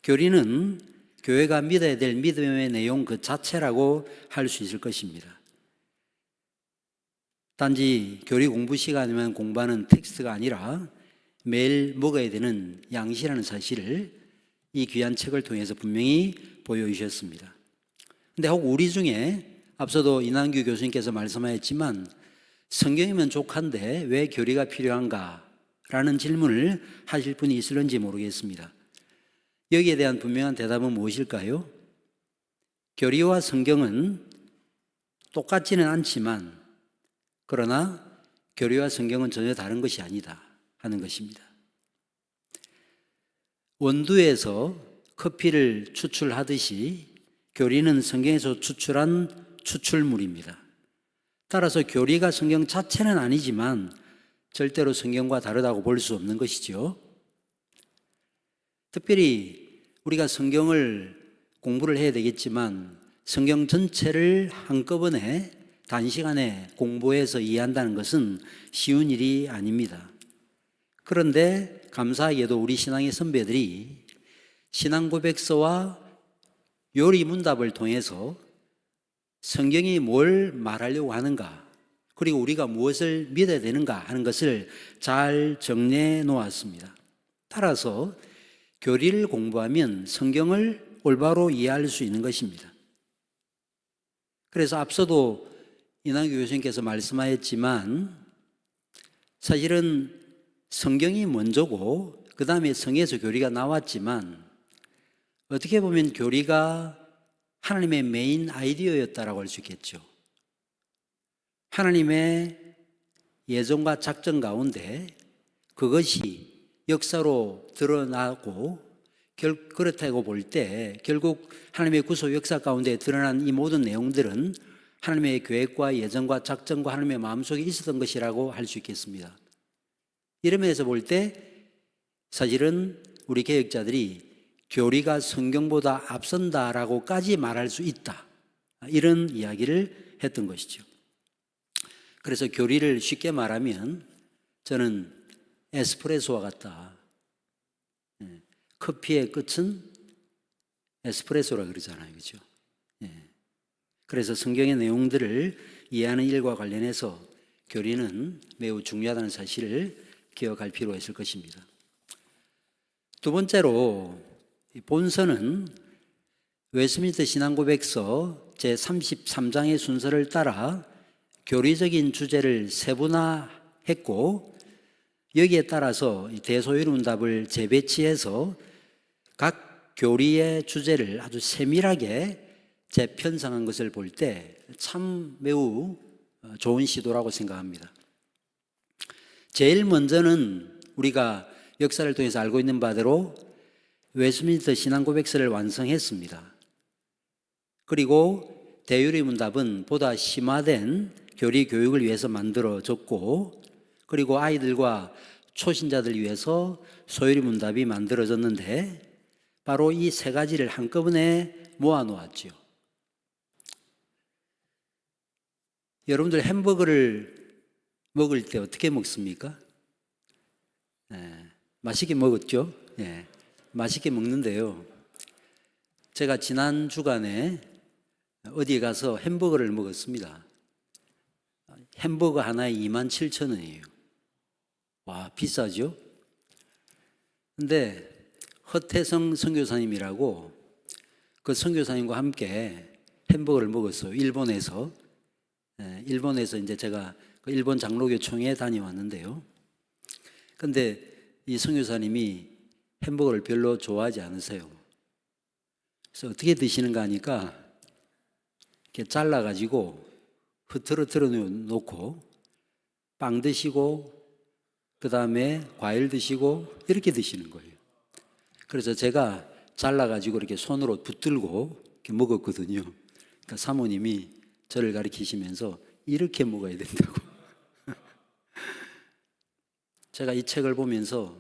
교리는 교회가 믿어야 될 믿음의 내용 그 자체라고 할 수 있을 것입니다. 단지 교리 공부 시간이면 공부하는 텍스트가 아니라 매일 먹어야 되는 양식이라는 사실을 이 귀한 책을 통해서 분명히 보여주셨습니다. 근데 혹 우리 중에 앞서도 이난규 교수님께서 말씀하셨지만 성경이면 족한데 왜 교리가 필요한가? 라는 질문을 하실 분이 있을는지 모르겠습니다. 여기에 대한 분명한 대답은 무엇일까요? 교리와 성경은 똑같지는 않지만, 그러나 교리와 성경은 전혀 다른 것이 아니다 하는 것입니다. 원두에서 커피를 추출하듯이 교리는 성경에서 추출한 추출물입니다. 따라서 교리가 성경 자체는 아니지만 절대로 성경과 다르다고 볼 수 없는 것이죠. 특별히 우리가 성경을 공부를 해야 되겠지만 성경 전체를 한꺼번에 단시간에 공부해서 이해한다는 것은 쉬운 일이 아닙니다. 그런데 감사하게도 우리 신앙의 선배들이 신앙 고백서와 요리 문답을 통해서 성경이 뭘 말하려고 하는가, 그리고 우리가 무엇을 믿어야 되는가 하는 것을 잘 정리해 놓았습니다. 따라서 교리를 공부하면 성경을 올바로 이해할 수 있는 것입니다. 그래서 앞서도 이난규 교수님께서 말씀하셨지만 사실은 성경이 먼저고 그 다음에 성에서 교리가 나왔지만 어떻게 보면 교리가 하나님의 메인 아이디어였다라고 할 수 있겠죠. 하나님의 예정과 작전 가운데 그것이 역사로 드러나고 그렇다고 볼 때 결국 하나님의 구속 역사 가운데 드러난 이 모든 내용들은 하나님의 계획과 예정과 작전과 하나님의 마음속에 있었던 것이라고 할 수 있겠습니다. 이런 면에서 볼 때 사실은 우리 개혁자들이 교리가 성경보다 앞선다라고까지 말할 수 있다, 이런 이야기를 했던 것이죠. 그래서 교리를 쉽게 말하면 저는 에스프레소와 같다. 커피의 끝은 에스프레소라 그러잖아요. 그죠? 그래서 성경의 내용들을 이해하는 일과 관련해서 교리는 매우 중요하다는 사실을 기억할 필요가 있을 것입니다. 두 번째로 본서는 웨스트민스터 신앙고백서 제33장의 순서를 따라 교리적인 주제를 세분화했고 여기에 따라서 대소이론답을 재배치해서 각 교리의 주제를 아주 세밀하게 재편성한 것을 볼 때 참 매우 좋은 시도라고 생각합니다. 제일 먼저는 우리가 역사를 통해서 알고 있는 바대로 웨스트민스터 신앙고백서를 완성했습니다. 그리고 대유리문답은 보다 심화된 교리 교육을 위해서 만들어졌고, 그리고 아이들과 초신자들 위해서 소유리문답이 만들어졌는데 바로 이 세 가지를 한꺼번에 모아놓았죠. 여러분들 햄버거를 먹을 때 어떻게 먹습니까? 맛있게 먹었죠? 맛있게 먹는데요. 제가 지난 주간에 어디에 가서 햄버거를 먹었습니다. 햄버거 하나에 27,000원이에요. 와, 비싸죠? 근데 허태성 선교사님이라고 그 선교사님과 함께 햄버거를 먹었어요. 일본에서 이제 제가 그 일본 장로교 총회에 다녀왔는데요. 근데 이 선교사님이 햄버거를 별로 좋아하지 않으세요. 그래서 어떻게 드시는가 하니까 이렇게 잘라가지고 흐트러뜨려 놓고 빵 드시고 그 다음에 과일 드시고 이렇게 드시는 거예요. 그래서 제가 잘라가지고 이렇게 손으로 붙들고 이렇게 먹었거든요. 그러니까 사모님이 저를 가리키시면서 이렇게 먹어야 된다고. 제가 이 책을 보면서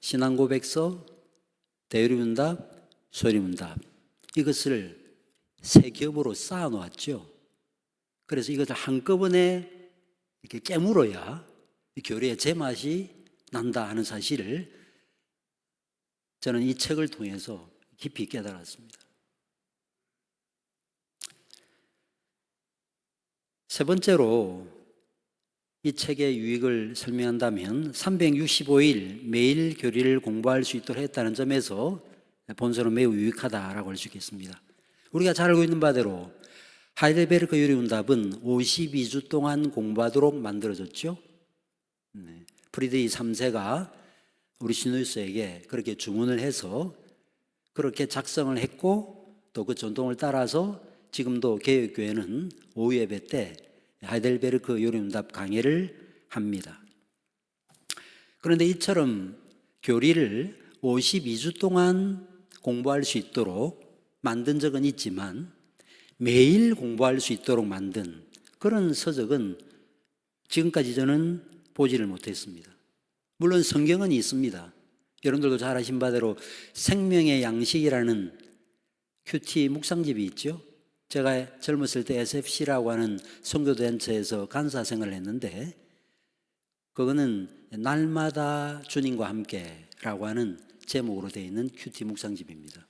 신앙고백서, 대유리문답, 소유리문답 이것을 세 겹으로 쌓아 놓았죠. 그래서 이것을 한꺼번에 이렇게 깨물어야 교리의 제맛이 난다 하는 사실을 저는 이 책을 통해서 깊이 깨달았습니다. 세 번째로 이 책의 유익을 설명한다면 365일 매일 교리를 공부할 수 있도록 했다는 점에서 본서는 매우 유익하다라고 할 수 있겠습니다. 우리가 잘 알고 있는 바대로 하이델베르크 요리문답은 52주 동안 공부하도록 만들어졌죠. 프리드리히 3세가 우리 시누스에게 그렇게 주문을 해서 그렇게 작성을 했고 또 그 전통을 따라서 지금도 개혁교회는 오후 예배 때 하이델베르크 요리문답 강해를 합니다. 그런데 이처럼 교리를 52주 동안 공부할 수 있도록 만든 적은 있지만 매일 공부할 수 있도록 만든 그런 서적은 지금까지 저는 보지를 못했습니다. 물론 성경은 있습니다. 여러분들도 잘 아신 바대로 생명의 양식이라는 큐티 묵상집이 있죠. 제가 젊었을 때 SFC라고 하는 선교단체에서 간사 생활을 했는데 그거는 날마다 주님과 함께라고 하는 제목으로 되어 있는 큐티 묵상집입니다.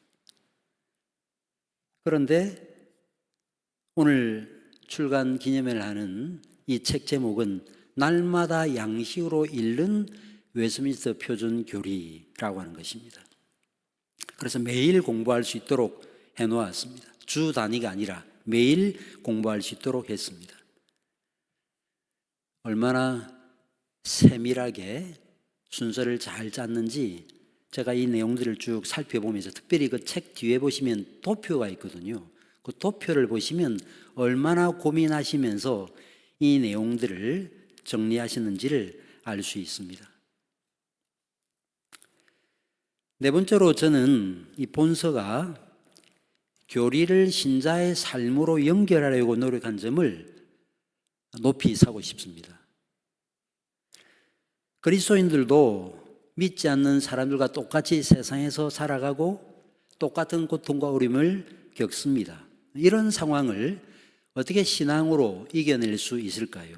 그런데 오늘 출간 기념회를 하는 이 책 제목은 날마다 양식으로 읽는 웨스트민스터 표준 교리라고 하는 것입니다. 그래서 매일 공부할 수 있도록 해놓았습니다. 주 단위가 아니라 매일 공부할 수 있도록 했습니다. 얼마나 세밀하게 순서를 잘 짰는지 제가 이 내용들을 쭉 살펴보면서 특별히 그 책 뒤에 보시면 도표가 있거든요. 그 도표를 보시면 얼마나 고민하시면서 이 내용들을 정리하시는지를 알 수 있습니다. 네 번째로 저는 이 본서가 교리를 신자의 삶으로 연결하려고 노력한 점을 높이 사고 싶습니다. 그리스도인들도 믿지 않는 사람들과 똑같이 세상에서 살아가고 똑같은 고통과 어려움을 겪습니다. 이런 상황을 어떻게 신앙으로 이겨낼 수 있을까요?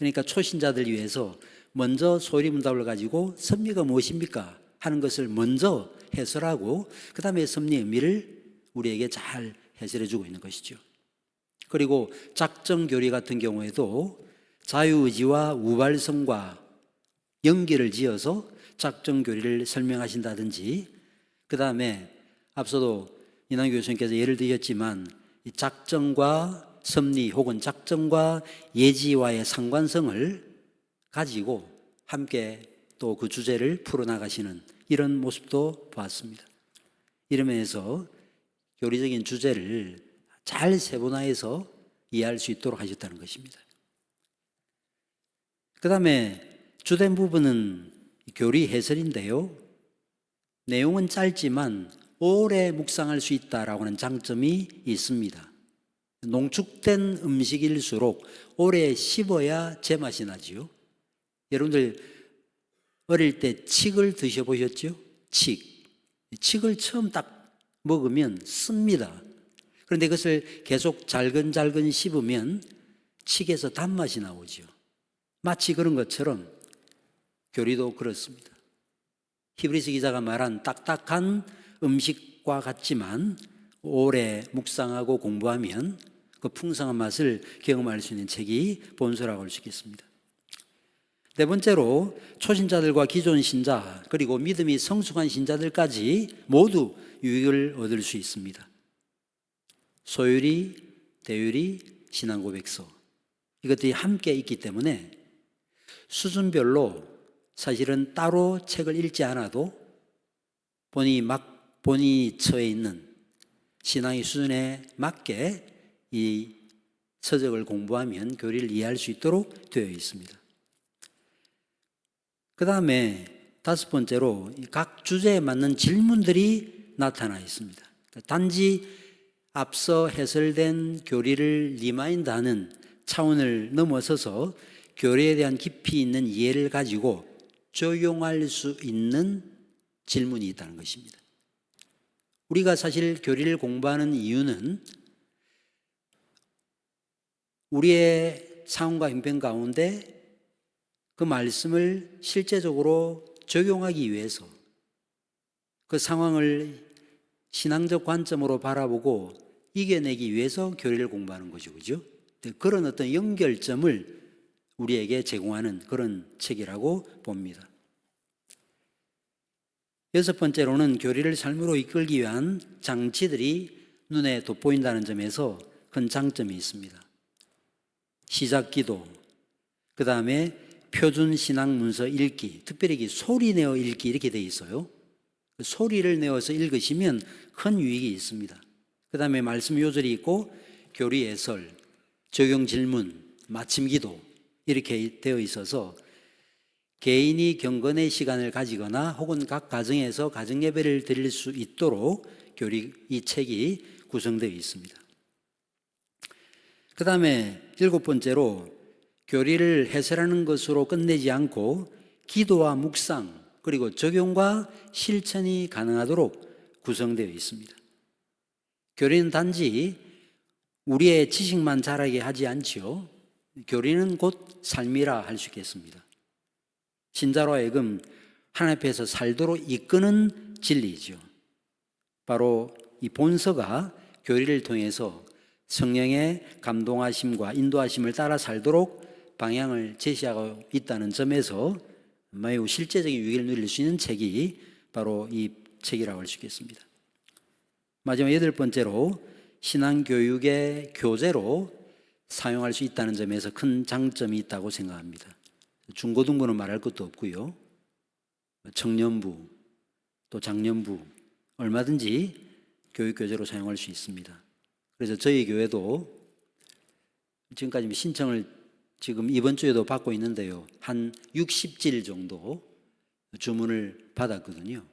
그러니까 초신자들 위해서 먼저 소리문답을 가지고 섭리가 무엇입니까? 하는 것을 먼저 해설하고 그 다음에 섭리의 의미를 우리에게 잘 해설해 주고 있는 것이죠. 그리고 작정교리 같은 경우에도 자유의지와 우발성과 연결을 지어서 작정교리를 설명하신다든지, 그 다음에 앞서도 이낙연 교수님께서 예를 드렸지만 이 작정과 섭리 혹은 작정과 예지와의 상관성을 가지고 함께 또 그 주제를 풀어나가시는 이런 모습도 보았습니다. 이런 면에서 교리적인 주제를 잘 세분화해서 이해할 수 있도록 하셨다는 것입니다. 그 다음에 주된 부분은 교리 해설인데요. 내용은 짧지만 오래 묵상할 수 있다라고 하는 장점이 있습니다. 농축된 음식일수록 오래 씹어야 제맛이 나지요. 여러분들 어릴 때 칡을 드셔보셨죠? 칡을 처음 딱 먹으면 씁니다. 그런데 그것을 계속 잘근잘근 씹으면 칡에서 단맛이 나오죠. 마치 그런 것처럼 교리도 그렇습니다. 히브리서 기자가 말한 딱딱한 음식과 같지만 오래 묵상하고 공부하면 그 풍성한 맛을 경험할 수 있는 책이 본서라고 할 수 있겠습니다. 네 번째로 초신자들과 기존 신자 그리고 믿음이 성숙한 신자들까지 모두 유익을 얻을 수 있습니다. 소율이, 대율이, 신앙고백서 이것들이 함께 있기 때문에 수준별로 사실은 따로 책을 읽지 않아도 본인이 처해 있는 신앙의 수준에 맞게 이 서적을 공부하면 교리를 이해할 수 있도록 되어 있습니다. 그 다음에 다섯 번째로 각 주제에 맞는 질문들이 나타나 있습니다. 단지 앞서 해설된 교리를 리마인드하는 차원을 넘어서서 교리에 대한 깊이 있는 이해를 가지고 적용할 수 있는 질문이 있다는 것입니다. 우리가 사실 교리를 공부하는 이유는 우리의 상황과 형편 가운데 그 말씀을 실제적으로 적용하기 위해서 그 상황을 신앙적 관점으로 바라보고 이겨내기 위해서 교리를 공부하는 거죠. 그죠? 그런 어떤 연결점을 우리에게 제공하는 그런 책이라고 봅니다. 여섯 번째로는 교리를 삶으로 이끌기 위한 장치들이 눈에 돋보인다는 점에서 큰 장점이 있습니다. 시작기도, 그 다음에 표준신앙문서 읽기, 특별히 소리내어 읽기 이렇게 되어 있어요. 소리를 내어서 읽으시면 큰 유익이 있습니다. 그 다음에 말씀 요절이 있고 교리 해설, 적용 질문, 마침기도 이렇게 되어 있어서 개인이 경건의 시간을 가지거나 혹은 각 가정에서 가정예배를 드릴 수 있도록 이 책이 구성되어 있습니다. 그 다음에 일곱 번째로 교리를 해설하는 것으로 끝내지 않고 기도와 묵상 그리고 적용과 실천이 가능하도록 구성되어 있습니다. 교리는 단지 우리의 지식만 자라게 하지 않지요. 교리는 곧 삶이라 할 수 있겠습니다. 신자로 하여금 하나님 앞에서 살도록 이끄는 진리죠. 바로 이 본서가 교리를 통해서 성령의 감동하심과 인도하심을 따라 살도록 방향을 제시하고 있다는 점에서 매우 실제적인 유익을 누릴 수 있는 책이 바로 이 책이라고 할 수 있겠습니다. 마지막 여덟 번째로 신앙교육의 교재로 사용할 수 있다는 점에서 큰 장점이 있다고 생각합니다. 중고등부는 말할 것도 없고요. 청년부, 또 장년부 얼마든지 교육교재로 사용할 수 있습니다. 그래서 저희 교회도 지금까지 신청을 지금 이번 주에도 받고 있는데요. 한 60질 정도 주문을 받았거든요.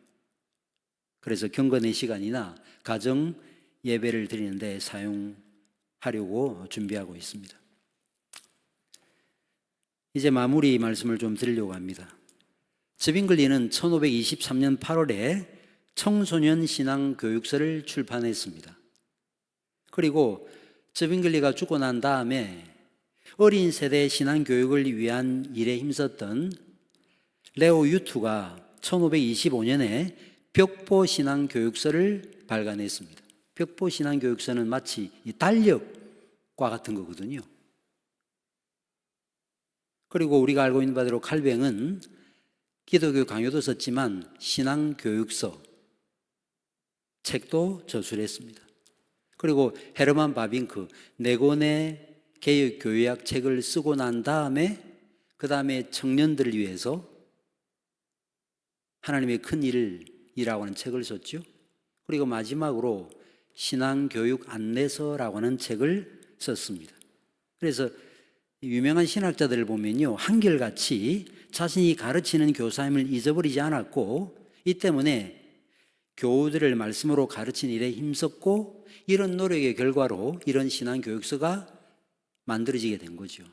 그래서 경건의 시간이나 가정 예배를 드리는데 사용하려고 준비하고 있습니다. 이제 마무리 말씀을 좀 드리려고 합니다. 즈빙글리는 1523년 8월에 청소년 신앙 교육서를 출판했습니다. 그리고 즈빙글리가 죽고 난 다음에 어린 세대 신앙 교육을 위한 일에 힘썼던 레오 유투가 1525년에 벽보 신앙 교육서를 발간했습니다. 벽보 신앙 교육서는 마치 이 달력과 같은 거거든요. 그리고 우리가 알고 있는 바대로 칼뱅은 기독교 강요도 썼지만 신앙 교육서 책도 저술했습니다. 그리고 헤르만 바빙크 4권의 개혁 교회학 책을 쓰고 난 다음에 그 다음에 청년들을 위해서 하나님의 큰 일이라고 하는 책을 썼죠. 그리고 마지막으로 신앙교육 안내서라고 하는 책을 썼습니다. 그래서 유명한 신학자들을 보면요, 한결같이 자신이 가르치는 교사임을 잊어버리지 않았고, 이 때문에 교우들을 말씀으로 가르치는 일에 힘썼고, 이런 노력의 결과로 이런 신앙교육서가 만들어지게 된 거죠.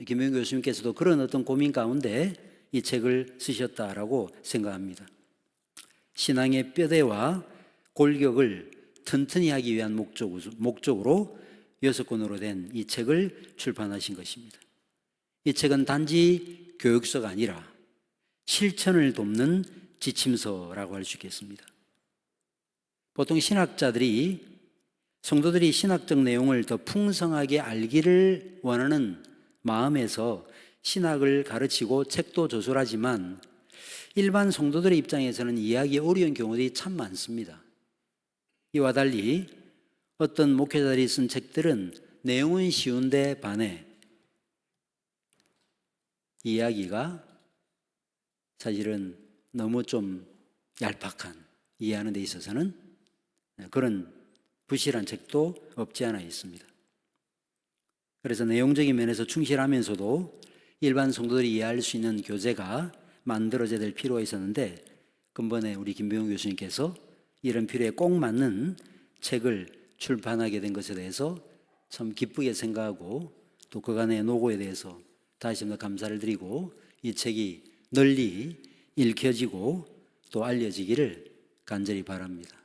김병 교수님께서도 그런 어떤 고민 가운데 이 책을 쓰셨다라고 생각합니다. 신앙의 뼈대와 골격을 튼튼히 하기 위한 목적으로 6권으로 된 이 책을 출판하신 것입니다. 이 책은 단지 교육서가 아니라 실천을 돕는 지침서라고 할 수 있겠습니다. 보통 신학자들이 성도들이 신학적 내용을 더 풍성하게 알기를 원하는 마음에서 신학을 가르치고 책도 저술하지만 일반 성도들의 입장에서는 이해하기 어려운 경우들이 참 많습니다. 이와 달리 어떤 목회자들이 쓴 책들은 내용은 쉬운데 반해 이야기가 사실은 너무 좀 얄팍한, 이해하는 데 있어서는 그런 부실한 책도 없지 않아 있습니다. 그래서 내용적인 면에서 충실하면서도 일반 성도들이 이해할 수 있는 교재가 만들어져야 될 필요가 있었는데, 근본에 우리 김병훈 교수님께서 이런 필요에 꼭 맞는 책을 출판하게 된 것에 대해서 참 기쁘게 생각하고, 또 그간의 노고에 대해서 다시 한번 감사를 드리고, 이 책이 널리 읽혀지고 또 알려지기를 간절히 바랍니다.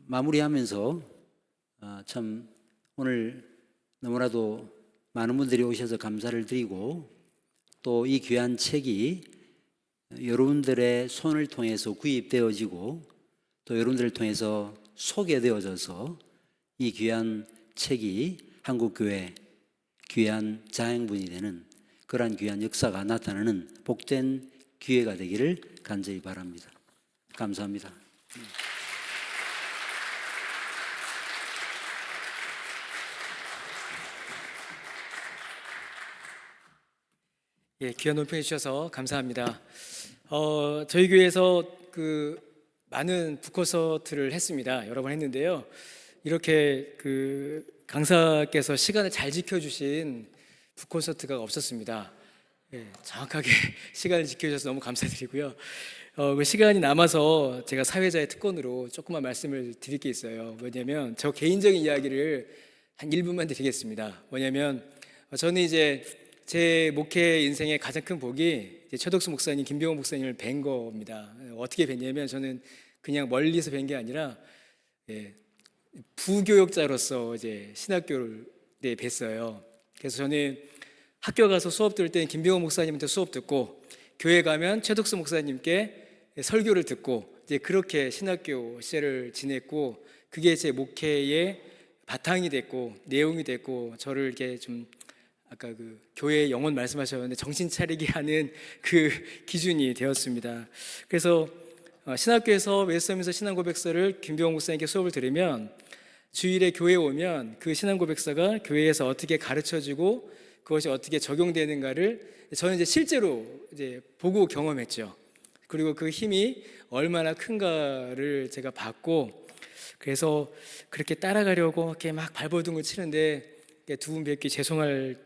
마무리하면서 참 오늘 너무나도 많은 분들이 오셔서 감사를 드리고, 또 이 귀한 책이 여러분들의 손을 통해서 구입되어지고 또 여러분들을 통해서 소개되어져서 이 귀한 책이 한국교회 귀한 자양분이 되는 그러한 귀한 역사가 나타나는 복된 기회가 되기를 간절히 바랍니다. 감사합니다. 예, 귀한 논평해 주셔서 감사합니다. 저희 교회에서 많은 북콘서트를 했습니다. 여러 번 했는데요. 이렇게 강사께서 시간을 잘 지켜주신 북콘서트가 없었습니다. 예, 정확하게 시간을 지켜주셔서 너무 감사드리고요. 그 시간이 남아서 제가 사회자의 특권으로 조금만 말씀을 드릴 게 있어요. 뭐냐면 저 개인적인 이야기를 한 1분만 드리겠습니다. 뭐냐면 저는 이제 제 목회 인생의 가장 큰 복이 최덕수 목사님, 김병호 목사님을 뵌 겁니다. 어떻게 뵀냐면 저는 그냥 멀리서 뵌 게 아니라 부교역자로서 이제 신학교를 뵀어요. 그래서 저는 학교 가서 수업 들을 때는 김병호 목사님한테 수업 듣고, 교회 가면 최덕수 목사님께 설교를 듣고, 이제 그렇게 신학교 시절을 지냈고, 그게 제 목회의 바탕이 됐고 내용이 됐고, 저를 이렇게 좀 아까 교회 영혼 말씀하셨는데 정신 차리게 하는 그 기준이 되었습니다. 그래서 신학교에서 웨스트민스터 신앙고백서를 김병호 목사님께 수업을 들으면 주일에 교회에 오면 그 신앙고백서가 교회에서 어떻게 가르쳐지고 그것이 어떻게 적용되는가를 저는 이제 실제로 이제 보고 경험했죠. 그리고 그 힘이 얼마나 큰가를 제가 봤고, 그래서 그렇게 따라가려고 이렇게 막 발버둥을 치는데 두 분 뵙기 죄송할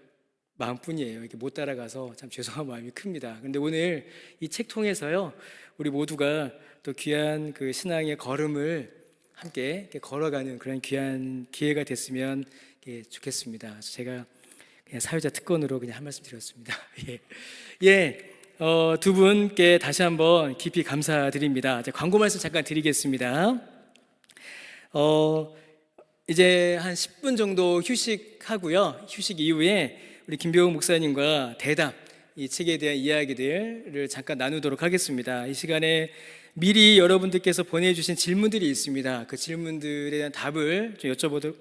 마음뿐이에요. 이렇게 못 따라가서 참 죄송한 마음이 큽니다. 근데 오늘 이 책 통해서요, 우리 모두가 또 귀한 그 신앙의 걸음을 함께 이렇게 걸어가는 그런 귀한 기회가 됐으면 좋겠습니다. 제가 그냥 사회자 특권으로 그냥 한 말씀 드렸습니다. 두 분께 다시 한번 깊이 감사드립니다. 광고 말씀 잠깐 드리겠습니다. 이제 한 10분 정도 휴식하고요. 휴식 이후에 우리 김병욱 목사님과 대담, 이 책에 대한 이야기들을 잠깐 나누도록 하겠습니다. 이 시간에 미리 여러분들께서 보내주신 질문들이 있습니다. 그 질문들에 대한 답을 좀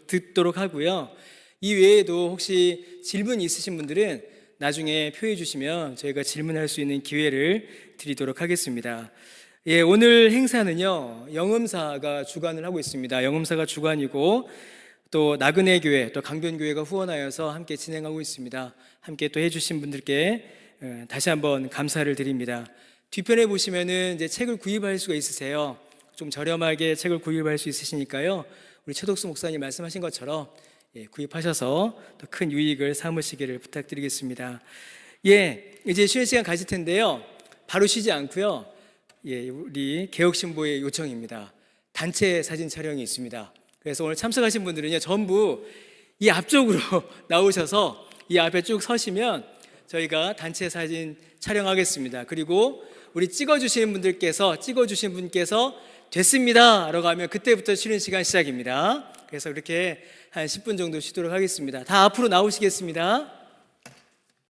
듣도록 하고요. 이 외에도 혹시 질문 있으신 분들은 나중에 표해 주시면 저희가 질문할 수 있는 기회를 드리도록 하겠습니다. 예, 오늘 행사는요, 영음사가 주관을 하고 있습니다. 영음사가 주관이고 또 나그네 교회, 또 강변교회가 후원하여서 함께 진행하고 있습니다. 함께 또 해주신 분들께 다시 한번 감사를 드립니다. 뒤편에 보시면은 이제 책을 구입할 수가 있으세요. 좀 저렴하게 책을 구입할 수 있으시니까요. 우리 최덕수 목사님 말씀하신 것처럼 구입하셔서 또 큰 유익을 삼으시기를 부탁드리겠습니다. 예, 이제 쉬는 시간 가질 텐데요. 바로 쉬지 않고요. 예, 우리 개혁신보의 요청입니다. 단체 사진 촬영이 있습니다. 그래서 오늘 참석하신 분들은요, 전부 이 앞쪽으로 나오셔서 이 앞에 쭉 서시면 저희가 단체 사진 촬영하겠습니다. 그리고 우리 찍어주신 분께서 됐습니다 라고 하면 그때부터 쉬는 시간 시작입니다. 그래서 그렇게 한 10분 정도 쉬도록 하겠습니다. 다 앞으로 나오시겠습니다.